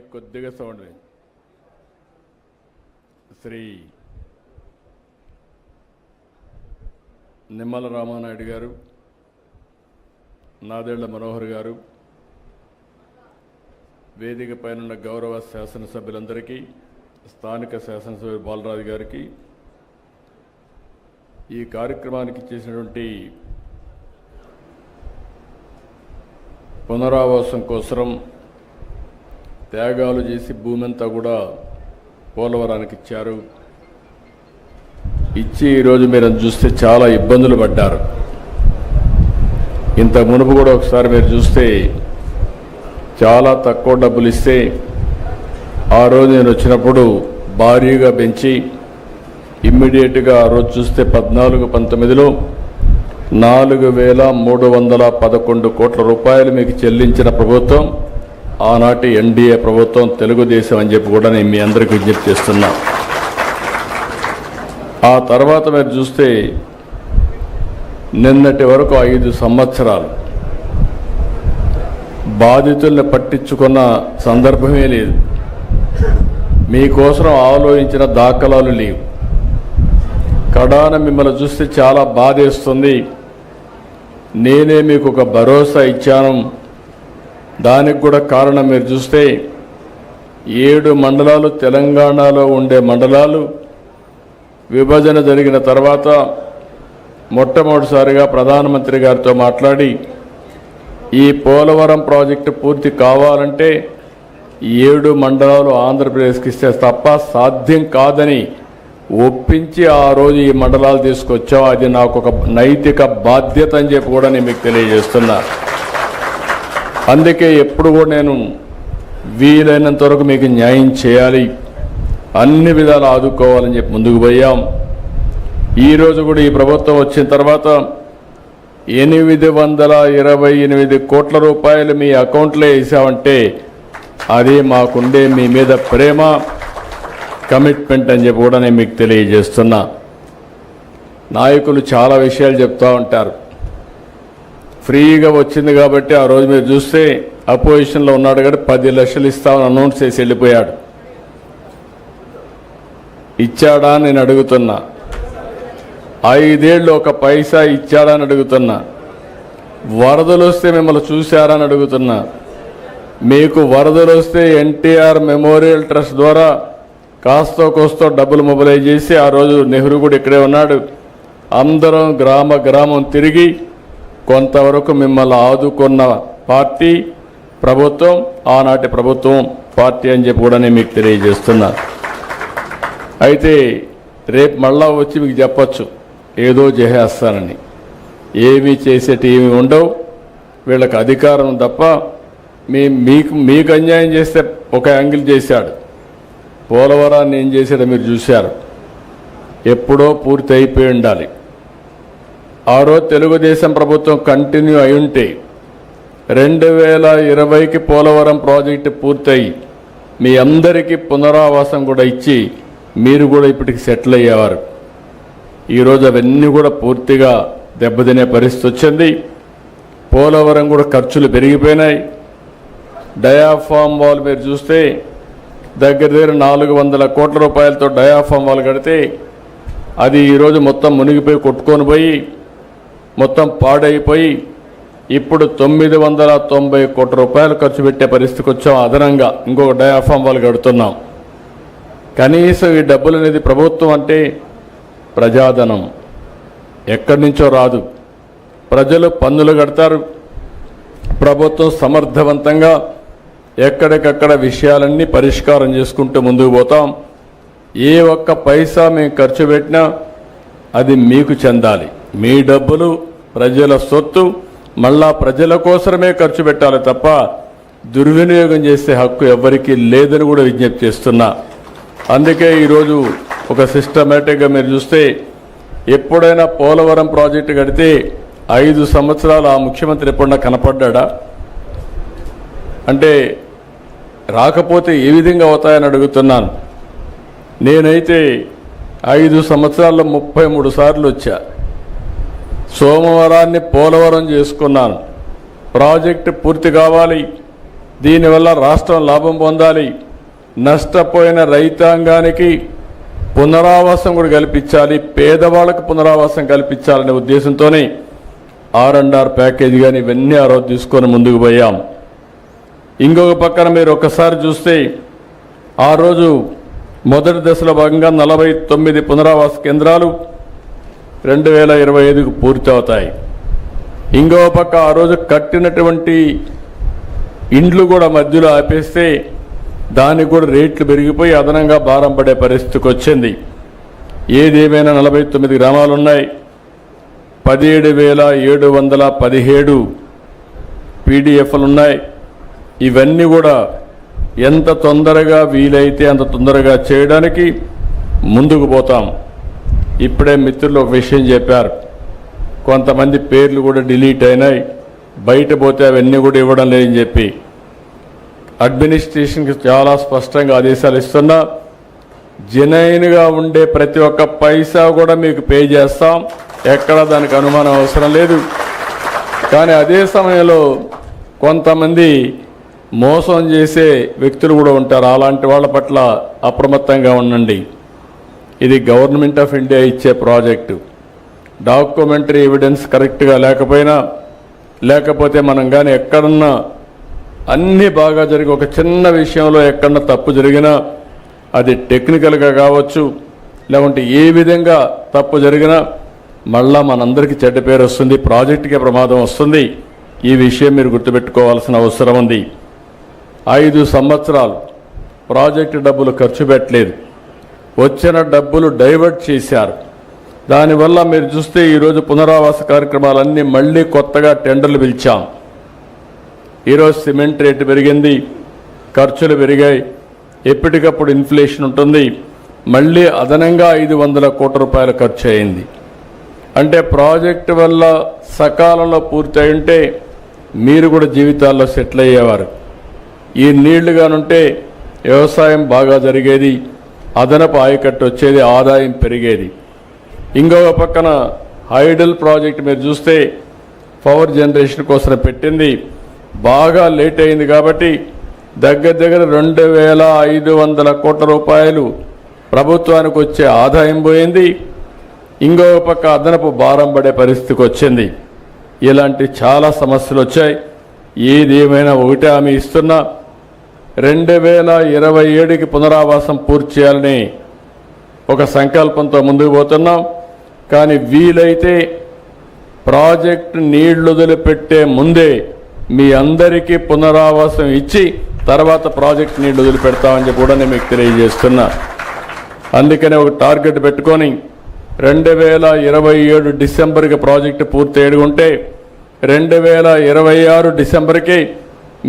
Mic కొద్దిగా sound. Shri Nimmala Ramanaidu గారు, నాదెళ్ల మనోహర్ గారు, వేదిక పైన గౌరవ శాసనసభ్యులందరికీ, స్థానిక శాసనసభ్యులు బాలరాజు గారికి, ఈ కార్యక్రమానికి చేసినటువంటి పునరావాసం కోసం త్యాగాలు చేసి భూమి అంతా కూడా పోలవరానికి ఇచ్చారు. ఇచ్చి ఈరోజు మీరు చూస్తే చాలా ఇబ్బందులు పడ్డారు. ఇంత మునుపు కూడా ఒకసారి మీరు చూస్తే చాలా తక్కువ డబ్బులు ఇస్తే ఆ రోజు నేను వచ్చినప్పుడు భారీగా పెంచి ఇమ్మీడియట్గా ఆ రోజు చూస్తే 14-19లో 4,311 కోట్ల రూపాయలు మీకు చెల్లించిన ప్రభుత్వం ఆనాటి ఎన్డీఏ ప్రభుత్వం, తెలుగుదేశం అని చెప్పి కూడా నేను మీ అందరికీ విజ్ఞప్తి చేస్తున్నా. ఆ తర్వాత మీరు చూస్తే నిన్నటి వరకు 5 సంవత్సరాలు బాధితుల్ని పట్టించుకున్న సందర్భమే లేదు. మీకోసం ఆలోచించిన దాఖలాలు లేవు. కడాన మిమ్మల్ని చూస్తే చాలా బాధేస్తుంది. నేనే మీకు ఒక భరోసా ఇచ్చాను. దానికి కూడా కారణం మీరు చూస్తే 7 మండలాలు తెలంగాణలో ఉండే మండలాలు విభజన జరిగిన తర్వాత మొట్టమొదటిసారిగా ప్రధానమంత్రి గారితో మాట్లాడి ఈ పోలవరం ప్రాజెక్టు పూర్తి కావాలంటే 7 మండలాలు ఆంధ్రప్రదేశ్కి ఇస్తే తప్ప సాధ్యం కాదని ఒప్పించి ఆ రోజు ఈ మండలాలు తీసుకొచ్చాం. అది నాకు ఒక నైతిక బాధ్యత అని చెప్పి కూడా నేను మీకు తెలియజేస్తున్నా. అందుకే ఎప్పుడు కూడా నేను వీలైనంత వరకు మీకు న్యాయం చేయాలి, అన్ని విధాలు ఆదుకోవాలని చెప్పి ముందుకు పోయాం. ఈరోజు కూడా ఈ ప్రభుత్వం వచ్చిన తర్వాత 828 కోట్ల రూపాయలు మీ అకౌంట్లో వేసామంటే అది మాకుండే మీ మీద ప్రేమ, కమిట్మెంట్ అని చెప్పి కూడా నేను మీకు తెలియజేస్తున్నా. నాయకులు చాలా విషయాలు చెప్తూ ఉంటారు. ఫ్రీగా వచ్చింది కాబట్టి ఆ రోజు మీరు చూస్తే అపోజిషన్లో ఉన్నాడు కాబట్టి 10 లక్షలు ఇస్తామని అనౌన్స్ చేసి వెళ్ళిపోయాడు. ఇచ్చాడా అని నేను అడుగుతున్నా. 5 ఏళ్ళు ఒక పైసా ఇచ్చాడా అని అడుగుతున్నా. వరదలు వస్తే మిమ్మల్ని చూశారా అని అడుగుతున్నా. మీకు వరదలు వస్తే ఎన్టీఆర్ మెమోరియల్ ట్రస్ట్ ద్వారా కాస్తో కోస్తో డబ్బులు మొబిలైజ్ చేసి ఆ రోజు నెహ్రూ కూడా ఇక్కడే ఉన్నాడు. అందరం గ్రామం తిరిగి కొంతవరకు మిమ్మల్ని ఆదుకున్న పార్టీ ప్రభుత్వం, ఆనాటి ప్రభుత్వం పార్టీ అని చెప్పి కూడా నేను మీకు తెలియజేస్తున్నా. అయితే రేపు మళ్ళా వచ్చి మీకు చెప్పచ్చు ఏదో చేసేస్తానని. ఏమీ చేసేటి ఏమి ఉండవు. వీళ్ళకి అధికారం తప్ప మీకు అన్యాయం చేస్తే ఒక యాంగిల్ చేశాడు. పోలవరాన్ని ఏం చేశాడో మీరు చూశారు. ఎప్పుడో పూర్తి అయిపోయి ఉండాలి. ఆ రోజు తెలుగుదేశం ప్రభుత్వం కంటిన్యూ అయి ఉంటే 2020కి పోలవరం ప్రాజెక్టు పూర్తయి మీ అందరికీ పునరావాసం కూడా ఇచ్చి మీరు కూడా ఇప్పటికి సెటిల్ అయ్యేవారు. ఈరోజు అవన్నీ కూడా పూర్తిగా దెబ్బతినే పరిస్థితి వచ్చింది. పోలవరం కూడా ఖర్చులు పెరిగిపోయినాయి. డయాఫామ్ వాల్ మీరు చూస్తే దగ్గర 400 కోట్ల రూపాయలతో డయాఫామ్ వాల్ కడితే అది ఈరోజు మొత్తం మునిగిపోయి కొట్టుకొని పోయి మొత్తం పాడైపోయి ఇప్పుడు 990 కోట్ల రూపాయలు ఖర్చు పెట్టే పరిస్థితికి వచ్చాం. అదనంగా ఇంకొక డయాఫామ్ వాల్ కడుతున్నాం. కనీసం ఈ డబ్బులు అనేది ప్రభుత్వం అంటే ప్రజాధనం ఎక్కడి నుంచో రాదు. ప్రజలు పన్నులు కడతారు. ప్రభుత్వం సమర్థవంతంగా ఎక్కడికక్కడ విషయాలన్నీ పరిష్కారం చేసుకుంటూ ముందుకు పోతాం. ఏ ఒక్క పైసా మేము ఖర్చు పెట్టినా అది మీకు చెందాలి. మీ డబ్బులు ప్రజల సొత్తు, మళ్ళా ప్రజల కోసమే ఖర్చు పెట్టాలి తప్ప దుర్వినియోగం చేసే హక్కు ఎవరికీ లేదని కూడా విజ్ఞప్తి చేస్తున్నా. అందుకే ఈరోజు ఒక సిస్టమేటిక్గా మీరు చూస్తే ఎప్పుడైనా పోలవరం ప్రాజెక్టు కడితే 5 సంవత్సరాలు ఆ ముఖ్యమంత్రి ఎప్పుడన్నా కనపడ్డా? అంటే రాకపోతే ఏ విధంగా అవుతాయని అడుగుతున్నాను. నేనైతే 5 సంవత్సరాల్లో 33 సార్లు వచ్చా. సోమవారాన్ని పోలవరం చేసుకున్నాను. ప్రాజెక్టు పూర్తి కావాలి, దీనివల్ల రాష్ట్రం లాభం పొందాలి, నష్టపోయిన రైతాంగానికి పునరావాసం కూడా కల్పించాలి, పేదవాళ్లకు పునరావాసం కల్పించాలనే ఉద్దేశంతోనే R&R ప్యాకేజీ కానీ ఇవన్నీ ఆ రోజు తీసుకొని ముందుకు పోయాం. ఇంకొక పక్కన మీరు ఒక్కసారి చూస్తే ఆ రోజు మొదటి దశలో భాగంగా 49 పునరావాస కేంద్రాలు 2025కు పూర్తి అవుతాయి. ఇంకో పక్క ఆ రోజు కట్టినటువంటి ఇండ్లు కూడా మధ్యలో ఆపేస్తే దానికి కూడా రేట్లు పెరిగిపోయి అదనంగా భారం పడే పరిస్థితికి వచ్చింది. ఏదేమైనా 49 గ్రామాలు ఉన్నాయి, 17,717 పీడిఎఫ్లు ఉన్నాయి. ఇవన్నీ కూడా ఎంత తొందరగా వీలైతే అంత తొందరగా చేయడానికి ముందుకు పోతాం. ఇప్పుడే మిత్రులు ఒక విషయం చెప్పారు, కొంతమంది పేర్లు కూడా డిలీట్ అయినాయి, బయట పోతే అవన్నీ కూడా ఇవ్వడం లేదని చెప్పి అడ్మినిస్ట్రేషన్కి చాలా స్పష్టంగా ఆదేశాలు ఇస్తున్నా. జెన్యూన్గా ఉండే ప్రతి ఒక్క పైసా కూడా మీకు పే చేస్తాం, ఎక్కడ దానికి అనుమానం అవసరం లేదు. కానీ అదే సమయంలో కొంతమంది మోసం చేసే వ్యక్తులు కూడా ఉంటారు, అలాంటి వాళ్ళ పట్ల అప్రమత్తంగా ఉండండి. ఇది గవర్నమెంట్ ఆఫ్ ఇండియా ఇచ్చే ప్రాజెక్టు, డాక్యుమెంటరీ ఎవిడెన్స్ కరెక్ట్గా లేకపోతే మనం కానీ ఎక్కడన్నా అన్నీ బాగా జరిగి ఒక చిన్న విషయంలో ఎక్కడన్నా తప్పు జరిగినా అది టెక్నికల్గా కావచ్చు, లేకుంటే ఏ విధంగా తప్పు జరిగినా మళ్ళా మనందరికీ చెడ్డ పేరు వస్తుంది, ప్రాజెక్టుకే ప్రమాదం వస్తుంది. ఈ విషయం మీరు గుర్తుపెట్టుకోవాల్సిన అవసరం ఉంది. 5 సంవత్సరాలు ప్రాజెక్టు డబ్బులు ఖర్చు పెట్టలేదు, వచ్చిన డబ్బులు డైవర్ట్ చేశారు. దానివల్ల మీరు చూస్తే ఈరోజు పునరావాస కార్యక్రమాలన్నీ మళ్ళీ కొత్తగా టెండర్లు పిలిచాం. ఈరోజు సిమెంట్ రేటు పెరిగింది, ఖర్చులు పెరిగాయి, ఎప్పటికప్పుడు ఇన్ఫ్లేషన్ ఉంటుంది. మళ్ళీ అదనంగా 500 కోట్ల రూపాయల ఖర్చు అయింది. అంటే ప్రాజెక్టు వల్ల సకాలంలో పూర్తి అయింటే మీరు కూడా జీవితాల్లో సెటిల్ అయ్యేవారు. ఈ నీళ్లుగానుంటే వ్యవసాయం బాగా జరిగేది, అదనపు ఆయకట్టు వచ్చేది, ఆదాయం పెరిగేది. ఇంకొక పక్కన హైడల్ ప్రాజెక్ట్ మీరు చూస్తే పవర్ జనరేషన్ కోసం పెట్టింది, బాగా లేట్ అయింది కాబట్టి దగ్గర 2,500 కోట్ల రూపాయలు ప్రభుత్వానికి వచ్చే ఆదాయం పోయింది. ఇంకొక పక్క అదనపు భారం పడే పరిస్థితికి వచ్చింది. ఇలాంటి చాలా సమస్యలు వచ్చాయి. ఏదేమైనా ఒకటే హామీ ఇస్తున్నా, 2027కి పునరావాసం పూర్తి చేయాలని ఒక సంకల్పంతో ముందుకు పోతున్నాం. కానీ వీలైతే ప్రాజెక్టు నీళ్లు వదిలిపెట్టే ముందే మీ అందరికీ పునరావాసం ఇచ్చి తర్వాత ప్రాజెక్ట్ నీళ్లు వదిలిపెడతామని చెప్పి కూడా నేను మీకు తెలియజేస్తున్నా. అందుకనే ఒక టార్గెట్ పెట్టుకొని 2027 డిసెంబర్కి ప్రాజెక్టు పూర్తి అయ్యుంటే 2026 డిసెంబర్కి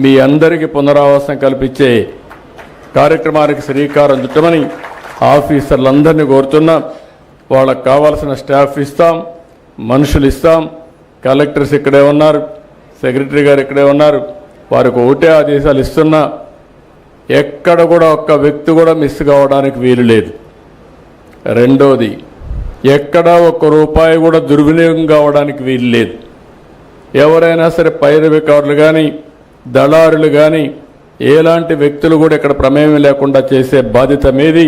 మీ అందరికీ పునరావాసం కల్పించే కార్యక్రమానికి శ్రీకారం చుట్టమని ఆఫీసర్లందరినీ కోరుతున్నా. వాళ్ళకు కావాల్సిన స్టాఫ్ ఇస్తాం, మనుషులు ఇస్తాం. కలెక్టర్స్ ఇక్కడే ఉన్నారు, సెక్రటరీ గారు ఇక్కడే ఉన్నారు. వారికి ఒకటే ఆదేశాలు ఇస్తున్నా, ఎక్కడ కూడా ఒక్క వ్యక్తి కూడా మిస్ కావడానికి వీలు లేదు. రెండోది, ఎక్కడా ఒక్క రూపాయి కూడా దుర్వినియోగం కావడానికి వీలు లేదు. ఎవరైనా సరే పైరవికారులు కానీ దళారులు కానీ ఎలాంటి వ్యక్తులు కూడా ఇక్కడ ప్రమేయం లేకుండా చేసే బాధ్యత మీది.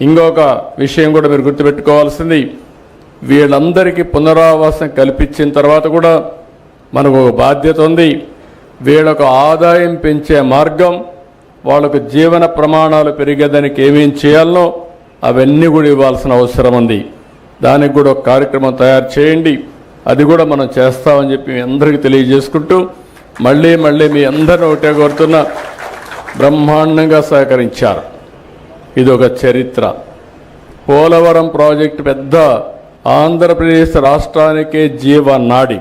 ఇంకొక విషయం కూడా మీరు గుర్తుపెట్టుకోవాల్సింది, వీళ్ళందరికీ పునరావాసం కల్పించిన తర్వాత కూడా మనకు ఒక బాధ్యత ఉంది. వీళ్ళకు ఆదాయం పెంచే మార్గం, వాళ్ళకు జీవన ప్రమాణాలు పెరిగేదానికి ఏమేం చేయాలనో అవన్నీ కూడా ఇవ్వాల్సిన అవసరం ఉంది. దానికి కూడా ఒక కార్యక్రమం తయారు చేయండి, అది కూడా మనం చేస్తామని చెప్పి మీ అందరికీ తెలియజేసుకుంటూ మళ్ళీ మీ అందరిని ఒకటే కోరుతున్నా, బ్రహ్మాండంగా సహకరించారు. ఇది ఒక చరిత్ర. పోలవరం ప్రాజెక్టు పెద్ద ఆంధ్రప్రదేశ్ రాష్ట్రానికే జీవనాడి.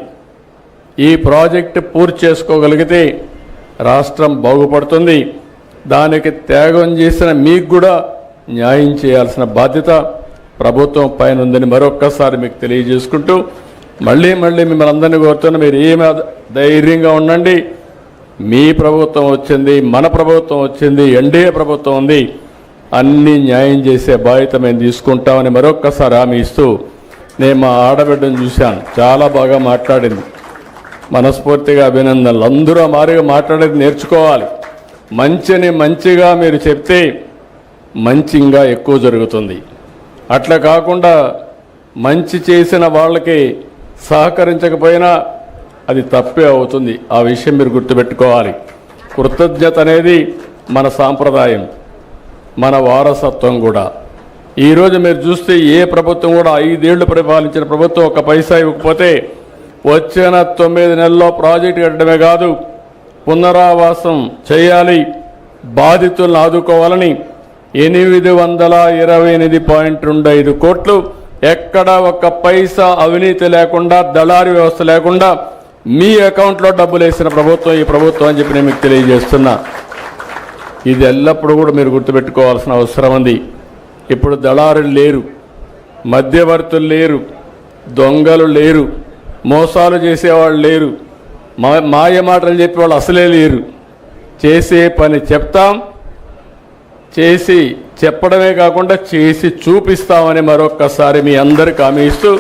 ఈ ప్రాజెక్టు పూర్తి చేసుకోగలిగితే రాష్ట్రం బాగుపడుతుంది. దానికి త్యాగం చేసిన మీకు కూడా న్యాయం చేయాల్సిన బాధ్యత ప్రభుత్వం పైన ఉందని మరొక్కసారి మీకు తెలియజేసుకుంటూ మళ్ళీ మిమ్మల్ని అందరినీ కోరుతున్నా, మీరు ఏమి ధైర్యంగా ఉండండి. మీ ప్రభుత్వం వచ్చింది, మన ప్రభుత్వం వచ్చింది, ఎన్డీఏ ప్రభుత్వం ఉంది, అన్నీ న్యాయం చేసే బాధ్యత మేము తీసుకుంటామని మరొక్కసారి హామీ ఇస్తూ, నేను మా ఆడబిడ్డను చూశాను, చాలా బాగా మాట్లాడింది, మనస్ఫూర్తిగా అభినందనలు. అందరూ మారిగా మాట్లాడేది నేర్చుకోవాలి. మంచిని మంచిగా మీరు చెప్తే మంచి ఇంకా ఎక్కువ జరుగుతుంది. అట్లా కాకుండా మంచి చేసిన వాళ్ళకి సహకరించకపోయినా అది తప్పే అవుతుంది. ఆ విషయం మీరు గుర్తుపెట్టుకోవాలి. కృతజ్ఞత అనేది మన సాంప్రదాయం, మన వారసత్వం కూడా. ఈరోజు మీరు చూస్తే ఏ ప్రభుత్వం కూడా 5 ఏళ్లు పరిపాలించిన ప్రభుత్వం ఒక్క పైసా ఇవ్వకపోతే వచ్చిన 9 నెలల్లో ప్రాజెక్టు కట్టడమే కాదు, పునరావాసం చేయాలి, బాధితులను ఆదుకోవాలని 828.25 కోట్లు ఎక్కడ ఒక్క పైసా అవినీతి లేకుండా, దళారీ వ్యవస్థ లేకుండా మీ అకౌంట్లో డబ్బులు వేసిన ప్రభుత్వం ఈ ప్రభుత్వం అని చెప్పి నేను మీకు తెలియజేస్తున్నా. ఇది ఎల్లప్పుడూ కూడా మీరు గుర్తుపెట్టుకోవాల్సిన అవసరం ఉంది. ఇప్పుడు దళారులు లేరు, మధ్యవర్తులు లేరు, దొంగలు లేరు, మోసాలు చేసేవాళ్ళు లేరు, మాయ మాటలు చెప్పేవాళ్ళు అసలే లేరు. చేసే పని చెప్తాం, చేసి చెప్పడమే కాకుండా చేసి చూపిస్తామని మరొక్కసారి మీ అందరికి హామీ ఇస్తూ,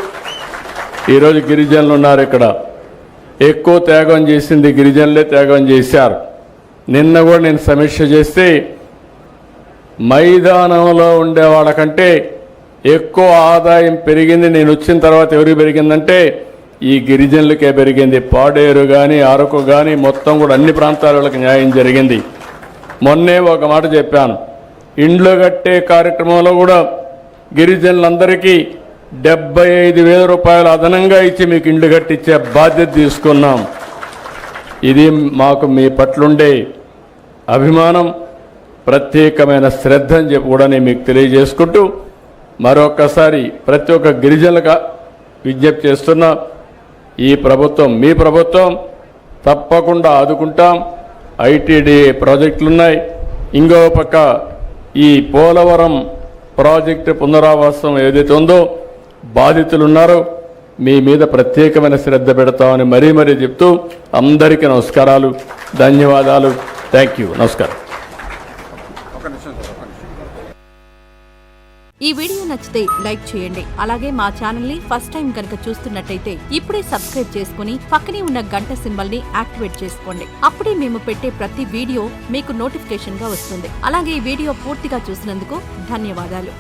ఈరోజు గిరిజనులు ఉన్నారు ఇక్కడ. ఎక్కువ త్యాగం చేసింది గిరిజనులే త్యాగం చేశారు. నిన్న కూడా నేను సమీక్ష చేస్తే మైదానంలో ఉండే వాళ్ళకంటే ఎక్కువ ఆదాయం పెరిగింది నేను వచ్చిన తర్వాత ఎవరికి పెరిగిందంటే ఈ గిరిజనులకే పెరిగింది. పాడేరు కానీ, అరకు కానీ మొత్తం కూడా అన్ని ప్రాంతాల వాళ్ళకి న్యాయం జరిగింది. మొన్నే ఒక మాట చెప్పాను, ఇండ్లు కట్టే కార్యక్రమంలో కూడా గిరిజనులందరికీ 75,000 రూపాయలు అదనంగా ఇచ్చి మీకు ఇండ్లు కట్టించే బాధ్యత తీసుకున్నాం. ఇది మాకు మీ పట్లుండే అభిమానం, ప్రత్యేకమైన శ్రద్ధ అని చెప్పి కూడా నేను మీకు తెలియజేసుకుంటూ మరొకసారి ప్రతి ఒక్క గిరిజనులకు విజ్ఞప్తి చేస్తున్నా, ఈ ప్రభుత్వం మీ ప్రభుత్వం, తప్పకుండా ఆదుకుంటాం. ఐటీడీఏ ప్రాజెక్టులు ఉన్నాయి. ఇంకో పక్క ఈ పోలవరం ప్రాజెక్టు పునరావాసం ఏదైతే ఉందో బాధితులు ఉన్నారో మీ మీద ప్రత్యేకమైన శ్రద్ధ పెడతామని మరీ చెప్తూ అందరికీ నమస్కారాలు, ధన్యవాదాలు. Thank you. నమస్కారం. ఈ వీడియో నచ్చితే లైక్ చేయండి. అలాగే మా ఛానల్ ని ఫస్ట్ టైం కనుక చూస్తున్నట్టయితే ఇప్పుడే సబ్స్క్రైబ్ చేసుకుని పక్కనే ఉన్న గంట సింబల్ ని యాక్టివేట్ చేసుకోండి. అప్పుడే మేము పెట్టే ప్రతి వీడియో మీకు నోటిఫికేషన్ గా వస్తుంది. అలాగే ఈ వీడియో పూర్తిగా చూసినందుకు ధన్యవాదాలు.